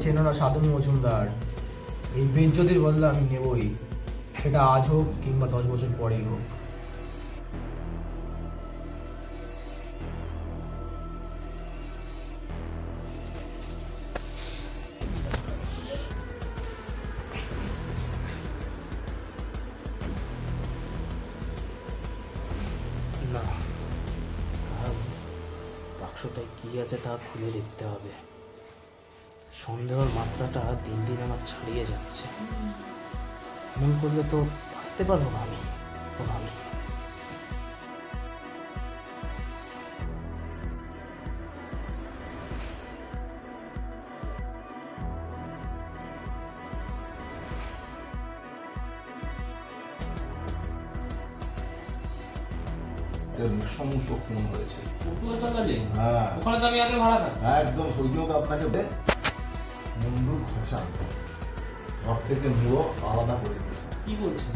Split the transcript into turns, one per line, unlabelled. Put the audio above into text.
চেনো না সাধন মজুমদার, এই বেজ্জতির বদলা আমি নেবই, সেটা আজ হোক কিংবা 10 বছর পরেই হোক।
না, বাক্সটায় কি আছে তা খুলে দেখতে হবে। সন্দেহের মাত্রাটা দিন দিন আমার ছাড়িয়ে যাচ্ছে। মন করলে তো বাঁচতে পারবো না আমি।
নৃশংস খুন হয়েছে।
হ্যাঁ,
ওখানে তো আমি আগে ভাড়া থাকি।
একদম সৌজন্য আপনাকে মুন্ডু খোঁচা ঘর থেকে মুড়ো আলাদা করে দিয়েছে।
কি বলছেন?